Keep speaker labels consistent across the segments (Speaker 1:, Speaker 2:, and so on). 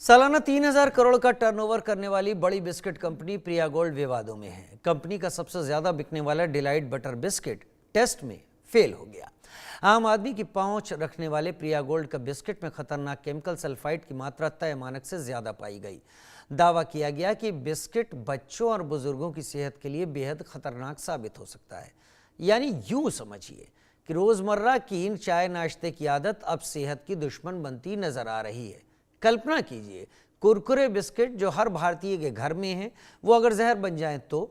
Speaker 1: सालाना 3,000 करोड़ का टर्नओवर करने वाली बड़ी बिस्किट कंपनी प्रिया गोल्ड विवादों में है। कंपनी का सबसे ज्यादा बिकने वाला डिलाइट बटर बिस्किट टेस्ट में फेल हो गया। आम आदमी की पहुंच रखने वाले प्रिया गोल्ड का बिस्किट में खतरनाक केमिकल सल्फाइड की मात्रा तय मानक से ज्यादा पाई गई। दावा किया गया कि बिस्किट बच्चों और बुजुर्गों की सेहत के लिए बेहद खतरनाक साबित हो सकता है। यानी यूं समझिए कि रोजमर्रा की इन चाय नाश्ते की आदत अब सेहत की दुश्मन बनती नजर आ रही है। कल्पना कीजिए, कुरकुरे बिस्किट जो हर भारतीय के घर में हैं, वो अगर जहर बन जाएं तो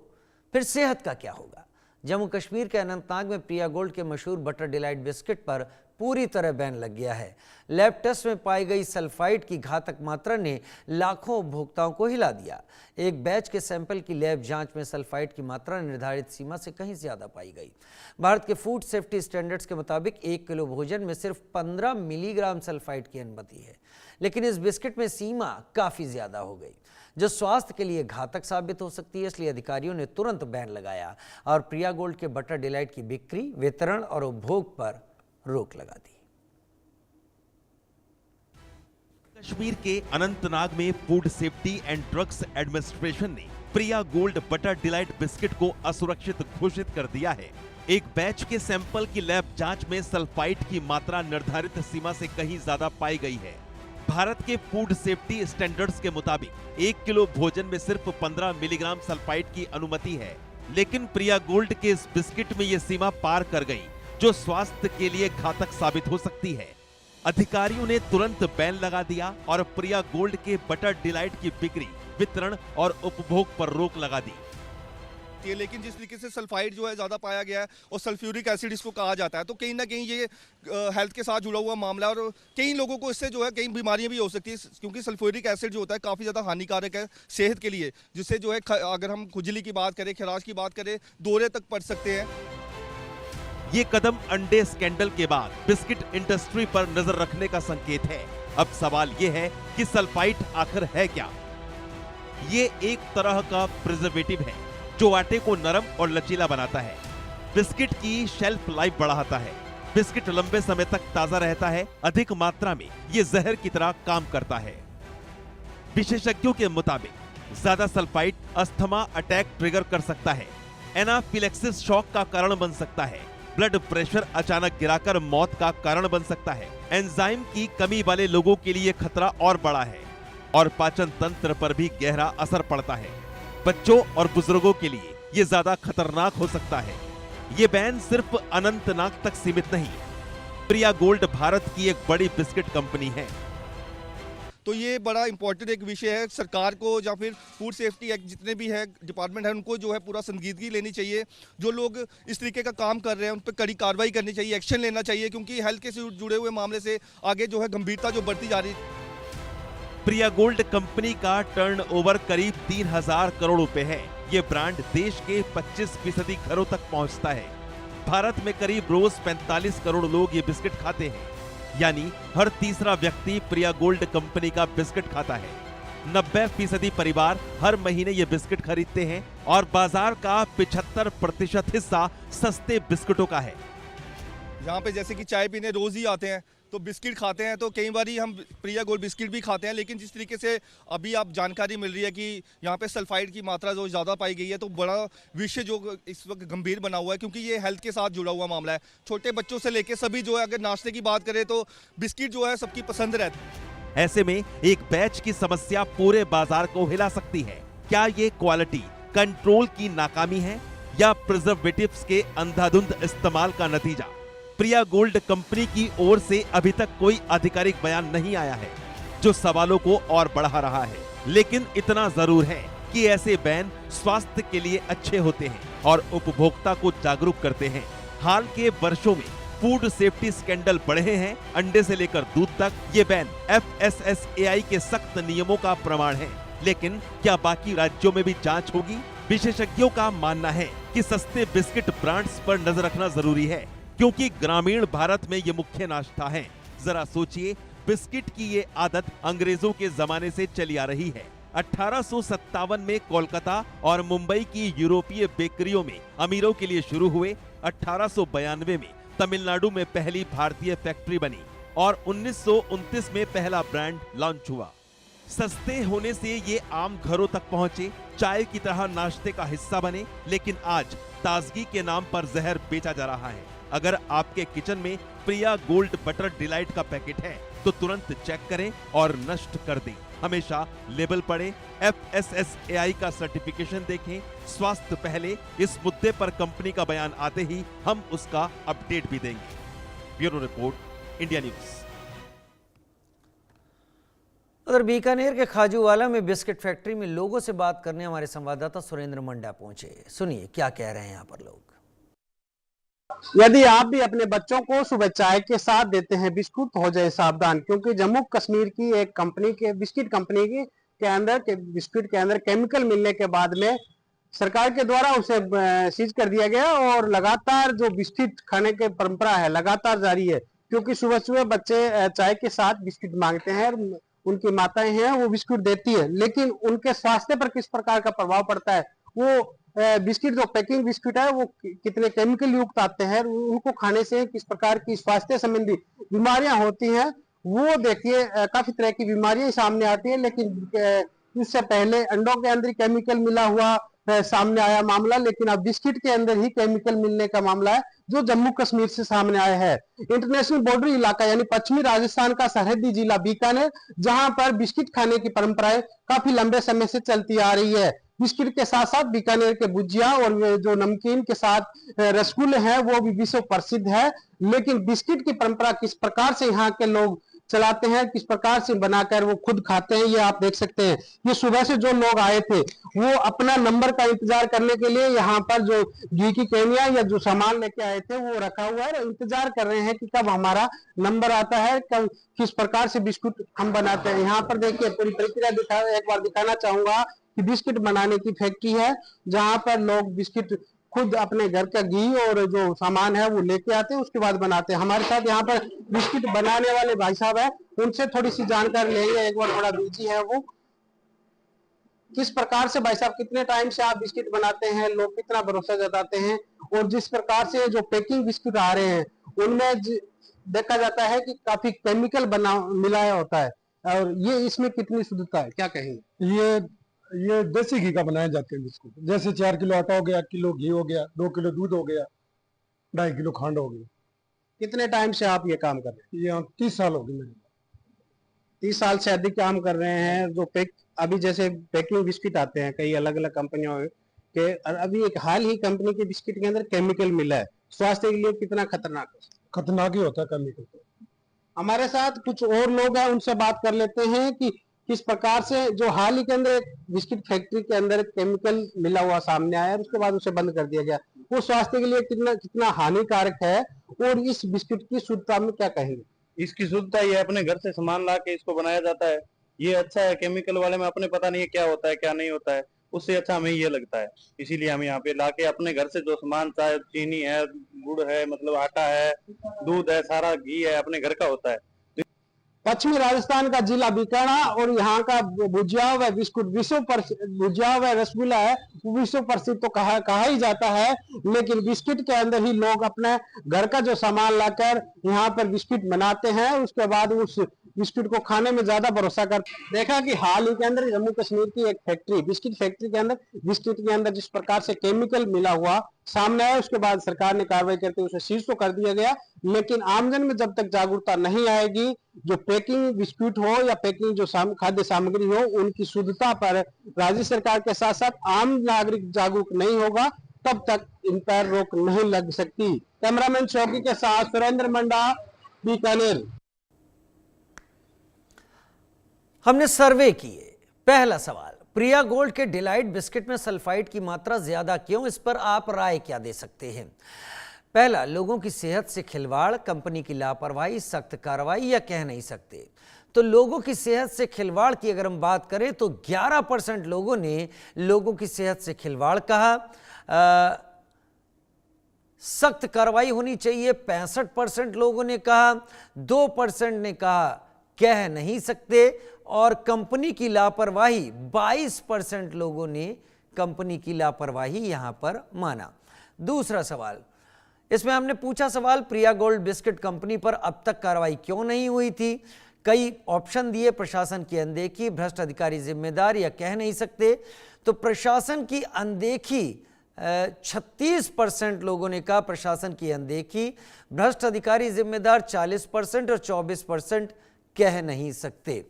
Speaker 1: फिर सेहत का क्या होगा। जम्मू कश्मीर के अनंतनाग में प्रिया गोल्ड के मशहूर बटर डिलाइट बिस्किट पर पूरी तरह बैन लग गया है। लैब टेस्ट में पाई गई सल्फाइड की घातक मात्रा ने लाखों उपभोक्ताओं को हिला दिया। एक बैच के सैंपल की लैब जांच में सल्फाइड की मात्रा निर्धारित सीमा से कहीं ज्यादा पाई गई। भारत के फूड सेफ्टी स्टैंडर्ड्स के मुताबिक 1 किलो भोजन में सिर्फ 15 मिलीग्राम सल्फाइड की अनुमति है, लेकिन इस बिस्किट में सीमा काफी ज्यादा हो गई, जो स्वास्थ्य के लिए घातक साबित हो सकती है। इसलिए अधिकारियों ने तुरंत बैन लगाया और प्रिया गोल्ड के बटर डिलाइट की बिक्री, वितरण और उपभोग पर रोक लगा दी।
Speaker 2: कश्मीर के अनंतनाग में food safety and drugs administration ने प्रिया गोल्ड बटर डिलाइट बिस्किट को असुरक्षित घोषित कर दिया है। एक बैच के सैंपल की लैब जांच में सल्फाइड की मात्रा निर्धारित सीमा से कहीं ज्यादा पाई गई है। भारत के फूड सेफ्टी स्टैंडर्ड्स के मुताबिक 1 किलो भोजन में सिर्फ 15 मिलीग्राम सल्फाइड की अनुमति है, लेकिन प्रिया गोल्ड के इस बिस्किट में ये सीमा पार कर गई, जो स्वास्थ्य के लिए घातक साबित हो सकती है। अधिकारियों ने तुरंत बैन लगा दिया और प्रिया गोल्ड के बटर डिलाइट की बिक्री, वितरण और उपभोग पर रोक लगा दी।
Speaker 3: लेकिन जिस तरीके से सल्फाइड जो है ज़्यादा पाया गया है और सल्फ्यूरिक एसिड इसको कहा जाता है, तो कहीं ना कहीं ये हेल्थ के साथ जुड़ा हुआ मामला है और कई लोगों को इससे जो है कई बीमारियां भी हो सकती है, क्योंकि सल्फ्यूरिक एसिड जो होता है काफ़ी ज़्यादा हानिकारक है सेहत के लिए, जिससे जो है अगर हम खुजली की बात करें, खराश की बात करें, दौरे तक पड़ सकते हैं।
Speaker 2: ये कदम अंडे स्कैंडल के बाद बिस्किट इंडस्ट्री पर नजर रखने का संकेत है। अब सवाल ये है कि सल्फाइड आखिर है क्या? ये एक तरह का प्रिजर्वेटिव है जो आटे को नरम और लचीला बनाता है, बिस्किट की शेल्फ लाइफ बढ़ाता है, बिस्किट लंबे समय तक ताजा रहता है। अधिक मात्रा में ये जहर की तरह काम करता है। विशेषज्ञों के मुताबिक ज्यादा सल्फाइड अस्थमा अटैक ट्रिगर कर सकता है, एनाफिलेक्सिस शॉक का कारण बन सकता है, ब्लड प्रेशर अचानक गिराकर मौत का कारण बन सकता है। एंजाइम की कमी वाले लोगों के लिए खतरा और बड़ा है और पाचन तंत्र पर भी गहरा असर पड़ता है। बच्चों और बुजुर्गों के लिए ये ज्यादा खतरनाक हो सकता है। ये बैन सिर्फ अनंतनाग तक सीमित नहीं। प्रिया गोल्ड भारत की एक बड़ी बिस्किट कंपनी है,
Speaker 3: तो ये बड़ा इंपॉर्टेंट एक विषय है। सरकार को या फिर फूड सेफ्टी एक्ट जितने भी है डिपार्टमेंट है, उनको जो है पूरा संजीदगी लेनी चाहिए। जो लोग इस तरीके का काम कर रहे हैं उन पर कड़ी कार्रवाई करनी चाहिए, एक्शन लेना चाहिए, क्योंकि हेल्थ के से जुड़े हुए मामले से आगे जो है गंभीरता जो बढ़ती जा रही है।
Speaker 2: प्रिया गोल्ड कंपनी का टर्नओवर करीब 3,000 करोड़ रुपए है। ये ब्रांड देश के 25% घरों तक पहुंचता है। भारत में करीब रोज 45 करोड़ लोग ये बिस्किट खाते हैं, यानी हर तीसरा व्यक्ति प्रिया गोल्ड कंपनी का बिस्किट खाता है। 90% परिवार हर महीने ये बिस्किट खरीदते हैं और बाजार का 75% हिस्सा सस्ते बिस्किटों का है।
Speaker 3: यहाँ पे जैसे कि चाय पीने रोज ही आते हैं तो बिस्किट खाते हैं, तो कई बार हम प्रिया गोल्ड बिस्किट भी खाते हैं, लेकिन जिस तरीके से अभी आप जानकारी मिल रही है कि यहाँ पे सल्फाइड की मात्रा जो ज़्यादा पाई गई है, तो बड़ा विषय जो इस वक्त गंभीर बना हुआ है, क्योंकि ये हेल्थ के साथ जुड़ा हुआ मामला है। छोटे बच्चों से लेकर सभी जो है, अगर नाश्ते की बात करें तो बिस्किट जो है सबकी पसंद रहती है।
Speaker 2: ऐसे में एक बैच की समस्या पूरे बाजार को हिला सकती है। क्या ये क्वालिटी कंट्रोल की नाकामी है या प्रिजर्वेटिव्स के अंधाधुंध इस्तेमाल का नतीजा? प्रिया गोल्ड कंपनी की ओर से अभी तक कोई आधिकारिक बयान नहीं आया है, जो सवालों को और बढ़ा रहा है। लेकिन इतना जरूर है कि ऐसे बैन स्वास्थ्य के लिए अच्छे होते हैं और उपभोक्ता को जागरूक करते हैं। हाल के वर्षों में फूड सेफ्टी स्कैंडल बढ़े हैं। अंडे से लेकर दूध तक ये बैन FSSAI के सख्त नियमों का प्रमाण है। लेकिन क्या बाकी राज्यों में भी जांच होगी? विशेषज्ञों का मानना है कि सस्ते बिस्किट ब्रांड्स पर नजर रखना जरूरी है, क्योंकि ग्रामीण भारत में ये मुख्य नाश्ता है। जरा सोचिए, बिस्किट की ये आदत अंग्रेजों के जमाने से चली आ रही है। 1857 में कोलकाता और मुंबई की यूरोपीय बेकरियों में अमीरों के लिए शुरू हुए। 1892 में तमिलनाडु में पहली भारतीय फैक्ट्री बनी और 1929 में पहला ब्रांड लॉन्च हुआ। सस्ते होने से ये आम घरों तक पहुंचे, चाय की तरह नाश्ते का हिस्सा बने, लेकिन आज ताजगी के नाम पर जहर बेचा जा रहा है। अगर आपके किचन में प्रिया गोल्ड बटर डिलाइट का पैकेट है तो तुरंत चेक करें और नष्ट कर दें। हमेशा लेबल पढ़ें, FSSAI का सर्टिफिकेशन देखें, स्वास्थ्य पहले। इस मुद्दे पर कंपनी का बयान आते ही हम उसका अपडेट भी देंगे। Bureau report, India news.
Speaker 1: उधर बीकानेर के खाजूवाला में बिस्किट फैक्ट्री में लोगों से बात करने हमारे संवाददाता सुरेंद्र मंडा पहुंचे। सुनिए क्या कह रहे हैं यहाँ पर लोग।
Speaker 4: यदि आप भी अपने बच्चों को सुबह चाय के साथ देते हैं बिस्कुट तो हो जाए सावधान, क्योंकि जम्मू कश्मीर की एक कंपनी के बिस्किट कंपनी के अंदर बिस्किट के अंदर केमिकल मिलने के बाद में सरकार के द्वारा उसे सीज कर दिया गया और लगातार जो बिस्किट खाने की परंपरा है लगातार जारी है, क्योंकि सुबह सुबह बच्चे चाय के साथ बिस्किट मांगते हैं, उनकी माताएं हैं वो बिस्कुट देती है, लेकिन उनके स्वास्थ्य पर किस प्रकार का प्रभाव पड़ता है, वो बिस्किट जो पैकिंग बिस्किट है वो कितने केमिकल युक्त आते हैं, उनको खाने से किस प्रकार की स्वास्थ्य संबंधी बीमारियां होती हैं, वो देखिए काफी तरह की बीमारियां सामने आती है। लेकिन इससे पहले अंडों के अंदर केमिकल मिला हुआ सामने आया मामला, लेकिन अब बिस्किट के अंदर ही केमिकल मिलने का मामला है जो जम्मू कश्मीर से सामने आया है। इंटरनेशनल बॉर्डर इलाका यानी पश्चिमी राजस्थान का सरहदी जिला बीकानेर, जहां पर बिस्किट खाने की परंपराएं काफी लंबे समय से चलती आ रही है। बिस्किट के साथ साथ बीकानेर के भुजिया और जो नमकीन के साथ रसगुल्ले हैं वो भी विश्व प्रसिद्ध है। लेकिन बिस्किट की परंपरा किस प्रकार से यहाँ के लोग चलाते हैं, किस प्रकार से बनाकर वो खुद खाते हैं, ये आप देख सकते हैं। ये सुबह से जो लोग आए थे वो अपना नंबर का इंतजार करने के लिए यहाँ पर जो घी की केनिया या जो सामान लेके आए थे वो रखा हुआ है, इंतजार कर रहे हैं कि कब हमारा नंबर आता है, कब किस प्रकार से बिस्कुट हम बनाते हैं। यहाँ पर देखिए पूरी प्रक्रिया एक बार दिखाना चाहूंगा कि बिस्किट बनाने की फैक्ट्री है, जहां पर लोग बिस्किट खुद अपने घर का घी और जो सामान है वो लेके आते हैं, उसके बाद बनाते हैं। हमारे साथ यहाँ पर बिस्किट बनाने वाले भाई साहब है, उनसे थोड़ी सी जानकारी लेंगे। एक बार थोड़ा बिजी है वो। किस प्रकार से भाई साहब, कितने टाइम से आप बिस्किट बनाते हैं, लोग कितना भरोसा जताते हैं, और जिस प्रकार से जो पैकिंग बिस्किट आ रहे हैं उनमें देखा जाता है कि काफी केमिकल मिलाया होता है, और ये इसमें कितनी शुद्धता है, क्या कहेंगे?
Speaker 5: ये देसी घी का बनाए जाते हैं बिस्कुट। जैसे 4 किलो आटा हो गया, किलो घी हो गया, 2 किलो दूध हो गया, 2.5 किलो खंड हो गई।
Speaker 4: कितने टाइम से आप ये काम कर रहे हैं?
Speaker 5: ये 30 साल हो गए मेरे।
Speaker 4: 30 साल से अधिक काम कर रहे हैं। जो अभी जैसे पैकिंग बिस्किट आते हैं कई अलग अलग कंपनियों के, अभी एक हाल ही कंपनी के बिस्किट के अंदर केमिकल मिला है, स्वास्थ्य के लिए कितना खतरनाक है?
Speaker 5: खतरनाक ही होता है केमिकल।
Speaker 4: हमारे साथ कुछ और लोग हैं, उनसे बात कर लेते हैं कि किस प्रकार से जो हाल ही के अंदर एक बिस्किट फैक्ट्री के अंदर केमिकल मिला हुआ सामने आया, उसके बाद उसे बंद कर दिया गया, वो स्वास्थ्य के लिए कितना हानिकारक है, और इस बिस्किट की शुद्धता में क्या कहेंगे?
Speaker 6: इसकी शुद्धता ये अपने घर से सामान ला के इसको बनाया जाता है, ये अच्छा है। केमिकल वाले में अपने पता नहीं है क्या होता है क्या नहीं होता है, उससे अच्छा हमें ये लगता है। इसीलिए हम यहाँ पे लाके अपने घर से जो सामान, चाहे चीनी है, गुड़ है, मतलब आटा है, दूध है, सारा घी है, अपने घर का होता है।
Speaker 4: पश्चिमी राजस्थान का जिला बीकानेर और यहाँ का भुजिया व बिस्कुट भुजिया व रसगुल्ला है, विश्व प्रसिद्ध तो कहा ही जाता है। लेकिन बिस्किट के अंदर ही लोग अपने घर का जो सामान लाकर यहाँ पर बिस्किट बनाते हैं, उसके बाद उस बिस्किट को खाने में ज्यादा भरोसा करते। देखा कि हाल ही के अंदर जम्मू कश्मीर की एक फैक्ट्री, बिस्किट फैक्ट्री के अंदर बिस्किट के अंदर जिस प्रकार से केमिकल मिला हुआ सामने आया, उसके बाद सरकार ने कार्रवाई करते उसे सीज तो कर दिया गया। लेकिन आमजन में जब तक जागरूकता नहीं आएगी, जो पैकिंग बिस्कुट हो या पैकिंग जो खाद्य सामग्री हो, उनकी शुद्धता पर राज्य सरकार के साथ साथ आम नागरिक जागरूक नहीं होगा, तब तक इन पर रोक नहीं लग सकती। कैमरामैन चौकी के साथ सुरेंद्र मंडा, बीकानेर।
Speaker 1: हमने सर्वे किए। पहला सवाल, प्रिया गोल्ड के डिलाइट बिस्किट में सल्फाइड की मात्रा ज्यादा क्यों? इस पर आप राय क्या दे सकते हैं? पहला, लोगों की सेहत से खिलवाड़, कंपनी की लापरवाही, सख्त कार्रवाई, या कह नहीं सकते। तो लोगों की सेहत से खिलवाड़ की अगर हम बात करें तो 11% लोगों ने लोगों की सेहत से खिलवाड़ कहा। सख्त कार्रवाई होनी चाहिए 65% लोगों ने कहा, 2% ने कहा कह नहीं सकते, और कंपनी की लापरवाही 22% लोगों ने कंपनी की लापरवाही यहां पर माना। दूसरा सवाल, इसमें हमने पूछा सवाल, प्रिया गोल्ड बिस्किट कंपनी पर अब तक कार्रवाई क्यों नहीं हुई थी? कई ऑप्शन दिए, प्रशासन की अनदेखी, भ्रष्ट अधिकारी जिम्मेदार या कह नहीं सकते। तो प्रशासन की अनदेखी 36% लोगों ने कहा प्रशासन की अनदेखी, भ्रष्ट अधिकारी जिम्मेदार 40% और 24% कह नहीं सकते।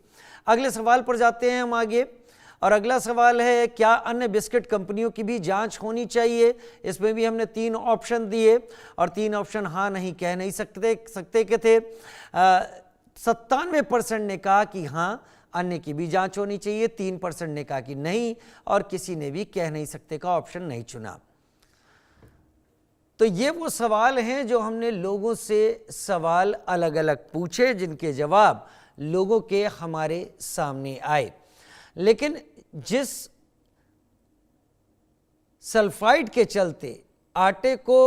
Speaker 1: अगले सवाल पर जाते हैं हम आगे, और अगला सवाल है क्या अन्य बिस्किट कंपनियों की भी जांच होनी चाहिए। इसमें भी हमने 3 ऑप्शन दिए और 3 ऑप्शन हाँ नहीं कह नहीं सकते के थे। 97% ने कहा कि हाँ अन्य की भी जांच होनी चाहिए, 3% ने कहा कि नहीं, और किसी ने भी कह नहीं सकते का ऑप्शन नहीं चुना। तो ये वो सवाल हैं जो हमने लोगों से सवाल अलग अलग पूछे, जिनके जवाब लोगों के हमारे सामने आए। लेकिन जिस सल्फाइड के चलते आटे को,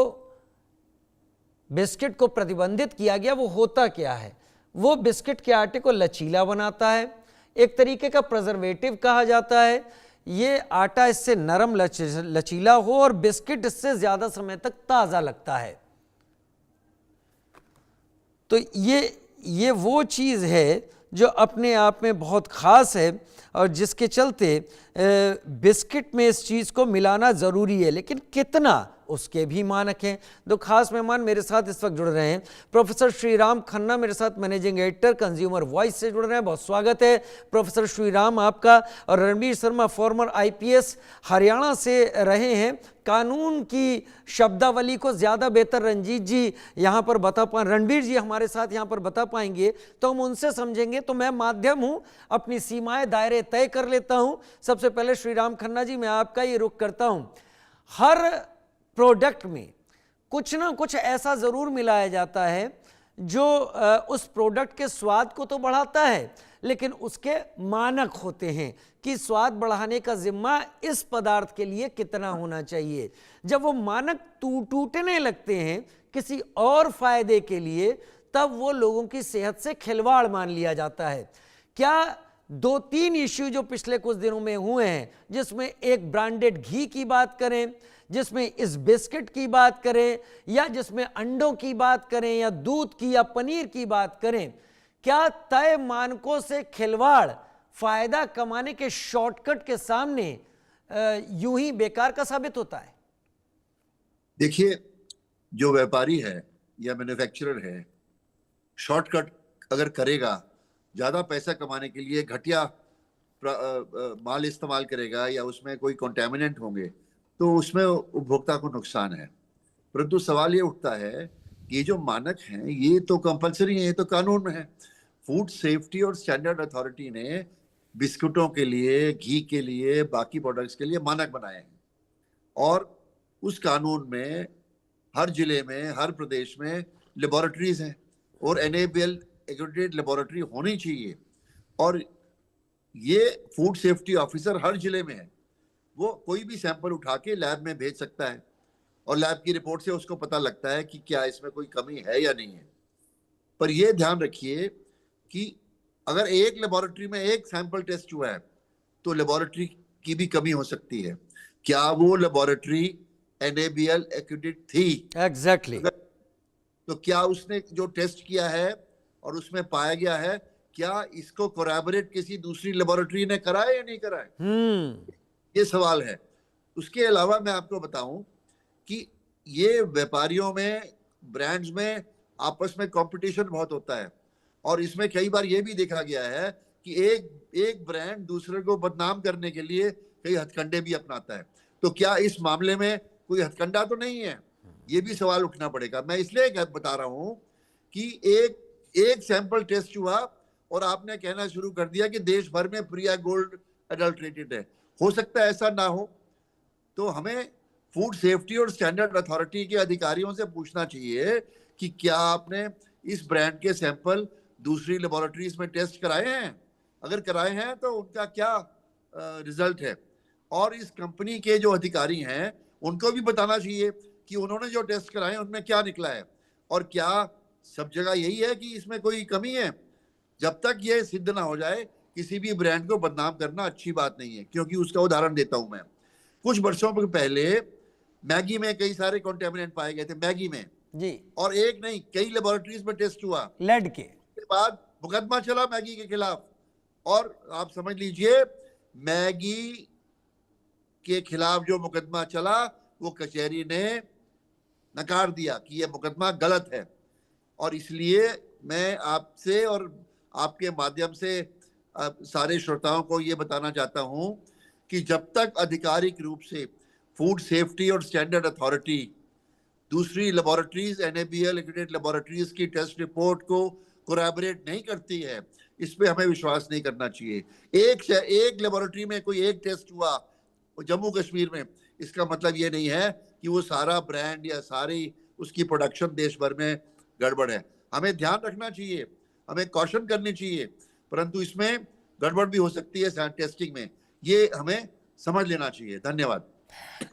Speaker 1: बिस्किट को प्रतिबंधित किया गया, वो होता क्या है? वो बिस्किट के आटे को लचीला बनाता है, एक तरीके का प्रिजर्वेटिव कहा जाता है। ये आटा इससे नरम लचीला हो और बिस्किट इससे ज्यादा समय तक ताजा लगता है। तो ये वो चीज है जो अपने आप में बहुत खास है और जिसके चलते बिस्किट में इस चीज़ को मिलाना ज़रूरी है, लेकिन कितना उसके भी मानक हैं। दो खास मेहमान मेरे साथ इस वक्त जुड़ रहे हैं। प्रोफेसर श्रीराम खन्ना मेरे साथ मैनेजिंग एडिटर कंज्यूमर वॉइस से जुड़ रहे हैं, बहुत स्वागत है प्रोफेसर श्रीराम आपका। और रणबीर शर्मा फॉर्मर IPS हरियाणा से रहे हैं, कानून की शब्दावली को ज़्यादा बेहतर रणजीत जी यहाँ पर बता पाए, रणबीर जी हमारे साथ यहाँ पर बता पाएंगे तो हम उनसे समझेंगे। तो मैं माध्यम हूँ, अपनी सीमाएं दायरे तय कर लेता हूँ। सबसे पहले श्रीराम खन्ना जी मैं आपका ही रुख करता हूँ। हर प्रोडक्ट में कुछ ना कुछ ऐसा ज़रूर मिलाया जाता है जो उस प्रोडक्ट के स्वाद को तो बढ़ाता है, लेकिन उसके मानक होते हैं कि स्वाद बढ़ाने का जिम्मा इस पदार्थ के लिए कितना होना चाहिए। जब वो मानक टूटने लगते हैं किसी और फायदे के लिए, तब वो लोगों की सेहत से खिलवाड़ मान लिया जाता है। क्या 2-3 इश्यू जो पिछले कुछ दिनों में हुए हैं, जिसमें एक ब्रांडेड घी की बात करें, जिसमें इस बिस्किट की बात करें, या जिसमें अंडों की बात करें, या दूध की या पनीर की बात करें, क्या तय मानकों से खिलवाड़ फायदा कमाने के शॉर्टकट के सामने यूं ही बेकार का साबित होता है?
Speaker 7: देखिए, जो व्यापारी है या मैन्युफैक्चरर है, शॉर्टकट अगर करेगा, ज्यादा पैसा कमाने के लिए घटिया माल इस्तेमाल करेगा या उसमें कोई कंटेमिनेंट होंगे, तो उसमें उपभोक्ता को नुकसान है। परंतु सवाल ये उठता है कि ये जो मानक हैं ये तो कंपलसरी है, ये तो कानून में है। फूड सेफ्टी और स्टैंडर्ड अथॉरिटी ने बिस्कुटों के लिए, घी के लिए, बाकी प्रोडक्ट्स के लिए मानक बनाए हैं, और उस कानून में हर जिले में, हर प्रदेश में लेबोरेटरीज हैं और NABL एक्रेडिटेड लेबोरेटरी होनी चाहिए। और ये फूड सेफ्टी ऑफिसर हर जिले में है, वो कोई भी सैंपल उठा के लैब में भेज सकता है और लैब की रिपोर्ट से उसको पता लगता है कि क्या इसमें कोई कमी है या नहीं है। पर यह ध्यान रखिए कि अगर एक लेबोरेटरी में एक सैंपल टेस्ट हुआ है तो लेबोरेटरी की भी कमी हो सकती है। क्या वो लेबोरेटरी NABL एक्रेडिटेड थी?
Speaker 1: एग्जैक्टली।
Speaker 7: तो क्या उसने जो टेस्ट किया है और उसमें पाया गया है, क्या इसको कोरैबोरेट किसी दूसरी लेबोरेटरी ने कराया या नहीं कराया? ये सवाल है। उसके अलावा मैं आपको बताऊं कि ये व्यापारियों में, ब्रांड्स में आपस में कंपटीशन बहुत होता है, और इसमें कई बार ये भी देखा गया है कि एक ब्रांड दूसरे को बदनाम करने के लिए कई हथकंडे भी अपनाता है। तो क्या इस मामले में कोई हथकंडा तो नहीं है? ये भी सवाल उठना पड़ेगा। मैं इसलिए बता रहा हूं कि एक सैंपल टेस्ट हुआ और आपने कहना शुरू कर दिया कि देश भर में प्रिया गोल्ड अडल्ट्रेटेड है। हो सकता है ऐसा ना हो, तो हमें फूड सेफ्टी और स्टैंडर्ड अथॉरिटी के अधिकारियों से पूछना चाहिए कि क्या आपने इस ब्रांड के सैंपल दूसरी लेबोरेटरीज में टेस्ट कराए हैं? अगर कराए हैं तो उनका क्या रिजल्ट है? और इस कंपनी के जो अधिकारी हैं उनको भी बताना चाहिए कि उन्होंने जो टेस्ट कराए उनमें क्या निकला है, और क्या सब जगह यही है कि इसमें कोई कमी है। जब तक ये सिद्ध ना हो जाए, किसी भी ब्रांड को बदनाम करना अच्छी बात नहीं है। क्योंकि उसका उदाहरण देता हूं मैं, कुछ वर्षों पहले मैगी में कई सारे कंटेमिनेंट पाए गए थे, मैगी में जी, और एक नहीं कई लेबोरेटरीज में टेस्ट हुआ,
Speaker 1: लेड के
Speaker 7: बाद मुकदमा चला मैगी के खिलाफ, और आप समझ लीजिए मैगी के खिलाफ जो मुकदमा चला वो कचहरी ने नकार दिया कि यह मुकदमा गलत है। और इसलिए मैं आपसे और आपके माध्यम से सारे श्रोताओं को ये बताना चाहता हूं कि जब तक आधिकारिक रूप से फूड सेफ्टी और स्टैंडर्ड अथॉरिटी दूसरी लेबोरेटरीज NABL एक्रेडिटेड लेबोरेटरीज की टेस्ट रिपोर्ट को कोरैबोरेट नहीं करती है, इस पे हमें विश्वास नहीं करना चाहिए। एक लेबोरेटरी में कोई एक टेस्ट हुआ जम्मू कश्मीर में, इसका मतलब ये नहीं है कि वो सारा ब्रांड या सारी उसकी प्रोडक्शन देश भर में गड़बड़ है। हमें ध्यान रखना चाहिए, हमें कॉशन करनी चाहिए, परंतु इसमें गड़बड़ भी हो सकती है टेस्टिंग में, ये हमें समझ लेना चाहिए। धन्यवाद।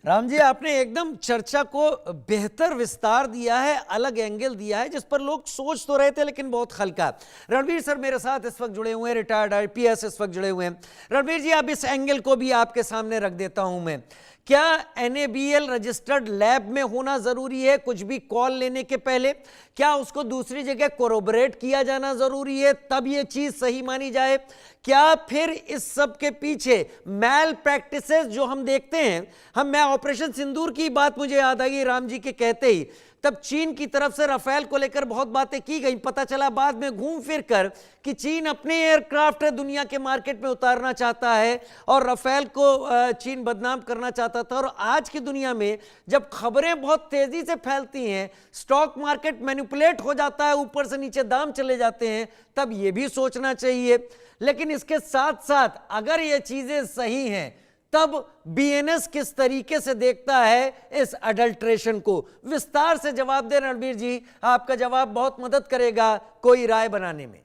Speaker 1: राम जी, आपने एकदम चर्चा को बेहतर विस्तार दिया है, अलग एंगल दिया है जिस पर लोग सोच तो रहे थे लेकिन बहुत हल्का। रणवीर सर मेरे साथ इस वक्त जुड़े हुए हैं, रिटायर्ड IPS इस वक्त जुड़े हुए हैं। रणवीर जी, अब इस एंगल को भी आपके सामने रख देता हूं मैं। क्या NABL रजिस्टर्ड लैब में होना जरूरी है कुछ भी कॉल लेने के पहले? क्या उसको दूसरी जगह कोरोबरेट किया जाना जरूरी है तब ये चीज सही मानी जाए? क्या फिर इस सब के पीछे मैल प्रैक्टिसेस जो हम देखते हैं, मैं ऑपरेशन सिंदूर की बात मुझे याद आई राम जी के कहते ही, तब चीन की तरफ से राफेल को लेकर बहुत बातें की गई, पता चला बाद में घूम फिर कर कि चीन अपने एयरक्राफ्ट दुनिया के मार्केट में उतारना चाहता है और राफेल को चीन बदनाम करना चाहता था। और आज की दुनिया में जब खबरें बहुत तेजी से फैलती हैं, स्टॉक मार्केट मैनिपुलेट हो जाता है, ऊपर से नीचे दाम चले जाते हैं, तब यह भी सोचना चाहिए। लेकिन इसके साथ साथ अगर ये चीजें सही हैं तब BNS किस तरीके से देखता है इस अडल्ट्रेशन को? विस्तार से जवाब दें रणवीर जी, आपका जवाब बहुत मदद करेगा कोई राय बनाने में।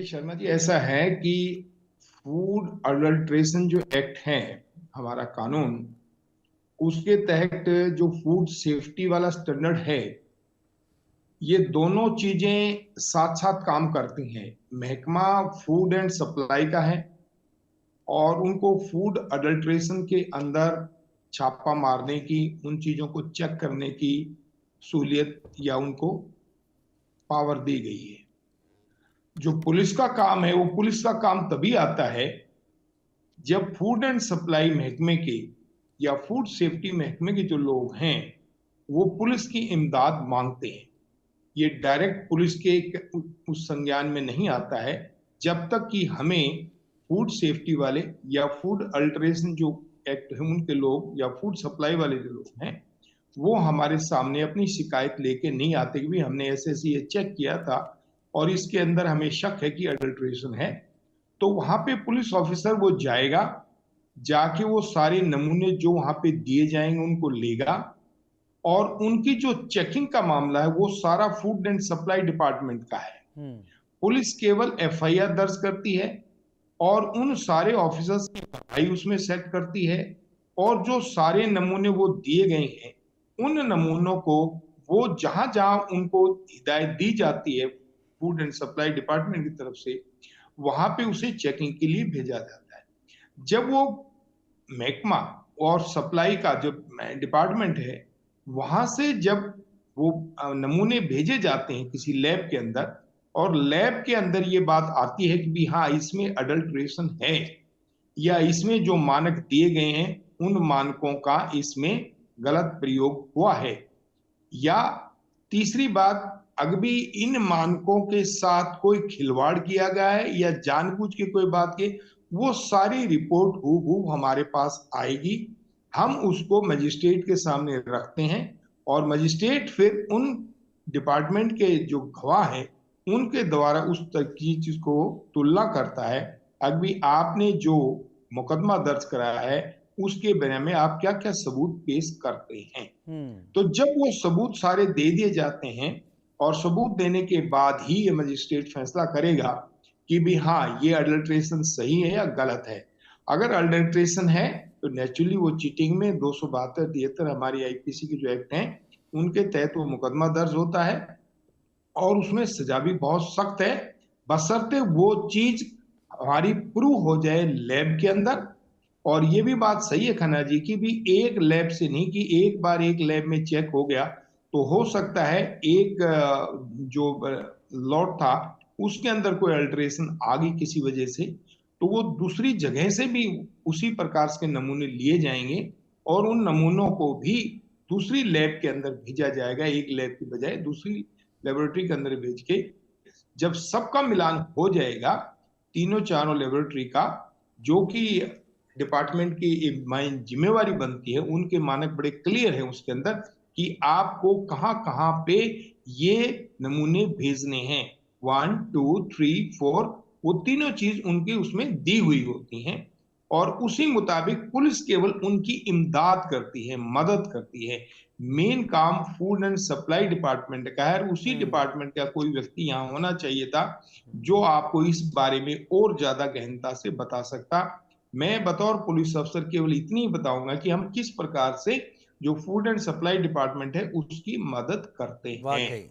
Speaker 8: शर्मा जी, ऐसा है कि फूड अडल्ट्रेशन जो एक्ट है हमारा कानून, उसके तहत जो फूड सेफ्टी वाला स्टैंडर्ड है, ये दोनों चीजें साथ साथ काम करती हैं। महकमा फूड एंड सप्लाई का है और उनको फूड अडल्ट्रेशन के अंदर छापा मारने की, उन चीजों को चेक करने की सहूलियत या उनको पावर दी गई है। जो पुलिस का काम है, वो पुलिस का काम तभी आता है जब फूड एंड सप्लाई महकमे के या फूड सेफ्टी महकमे के जो लोग हैं वो पुलिस की इमदाद मांगते हैं। ये डायरेक्ट पुलिस के उस संज्ञान में नहीं आता है जब तक कि हमें फूड सेफ्टी वाले या फूड अल्टरेशन जो एक्ट है उनके लोग या फूड सप्लाई वाले जो लोग हैं वो हमारे सामने अपनी शिकायत लेके नहीं आते कि भी हमने ऐसे ये चेक किया था और इसके अंदर हमें शक है कि अडल्ट्रेशन है। तो वहां पे पुलिस ऑफिसर वो जाएगा, जाके वो सारे नमूने जो वहां पे दिए जाएंगे उनको लेगा और उनकी जो चेकिंग का मामला है वो सारा फूड एंड सप्लाई डिपार्टमेंट का है। पुलिस केवल FIR दर्ज करती है और उन सारे ऑफिसर्स की पढ़ाई उसमें सेट करती है और जो सारे नमूने वो दिए गए हैं उन नमूनों को वो जहां जहां उनको हिदायत दी जाती है फूड एंड सप्लाई डिपार्टमेंट की तरफ से, वहां पे उसे चेकिंग के लिए भेजा जाता है। जब वो महकमा और सप्लाई का जो डिपार्टमेंट है वहां से जब वो नमूने भेजे जाते हैं किसी लैब के अंदर और लैब के अंदर ये बात आती है कि भी हाँ इसमें अडल्ट्रेशन है या इसमें जो मानक दिए गए हैं उन मानकों का इसमें गलत प्रयोग हुआ है, या तीसरी बात अगर भी इन मानकों के साथ कोई खिलवाड़ किया गया है या जानबूझ के कोई बात की, वो सारी रिपोर्ट हूबहू हमारे पास आएगी। हम उसको मजिस्ट्रेट के सामने रखते हैं और मजिस्ट्रेट फिर उन डिपार्टमेंट के जो गवाह हैं उनके द्वारा उस चीज को तुलना करता है। अगर भी आपने जो मुकदमा दर्ज कराया है उसके बारे में आप क्या क्या सबूत पेश करते हैं। तो जब वो सबूत सारे दे दिए जाते हैं और सबूत देने के बाद ही ये मजिस्ट्रेट फैसला करेगा कि भी हाँ ये अडल्ट्रेशन सही है या गलत है। अगर अडल्ट्रेशन है तो नेचुरली वो चीटिंग में 272-73 हमारी IPC के जो एक्ट हैं उनके तहत वो मुकदमा दर्ज होता है और उसमें सजा भी बहुत सख्त है, बशर्ते वो चीज हमारी प्रूव हो जाए लैब के अंदर। और ये भी बात सही है खन्ना जी की भी एक लैब से नहीं कि एक बार एक लैब में चेक हो गया तो हो सकता है एक जो लॉट था उसके अंदर कोई अल्टरेशन आ गई किसी वजह से, तो वो दूसरी जगह से भी उसी प्रकार के नमूने लिए जाएंगे और उन नमूनों को भी दूसरी लैब के अंदर भेजा जाएगा, एक लैब की बजाय दूसरी लेबोरेटरी के अंदर भेज के जब सबका मिलान हो जाएगा तीनों चारों लेबोरेटरी का, जो कि डिपार्टमेंट की जिम्मेवारी बनती है, उनके मानक बड़े क्लियर है उसके अंदर कि आपको कहां कहां पे ये नमूने भेजने हैं, 1 2 3 4, वो तीनों चीज उनकी उसमें दी हुई होती हैं और उसी मुताबिक पुलिस केवल उनकी इमदाद करती है, मदद करती है। मेन काम फूड एंड सप्लाई डिपार्टमेंट का है, उसी डिपार्टमेंट का कोई व्यक्ति यहाँ होना चाहिए था जो आपको इस बारे में और ज्यादा गहनता से बता सकता। मैं बतौर पुलिस अफसर केवल इतनी ही बताऊंगा कि हम किस प्रकार से जो फूड एंड सप्लाई डिपार्टमेंट है उसकी मदद करते हैं।
Speaker 1: वाकई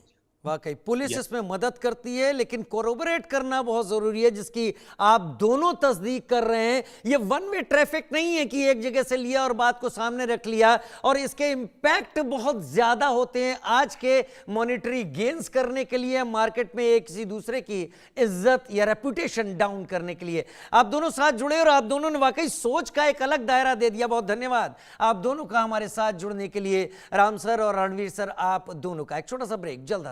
Speaker 1: वाकई पुलिस इसमें मदद करती है, लेकिन कोरोबोरेट करना बहुत जरूरी है, जिसकी आप दोनों तस्दीक कर रहे हैं। ये वन वे ट्रैफिक नहीं है कि एक जगह से लिया और बात को सामने रख लिया, और इसके इंपैक्ट बहुत ज्यादा होते हैं आज के मॉनेटरी गेन्स करने के लिए, मार्केट में एक किसी दूसरे की इज्जत या रेपुटेशन डाउन करने के लिए। आप दोनों साथ जुड़े और आप दोनों ने वाकई सोच का एक अलग दायरा दे दिया। बहुत धन्यवाद आप दोनों का हमारे साथ जुड़ने के लिए, राम सर और रणवीर सर, आप दोनों का। एक छोटा सा ब्रेक, जल्द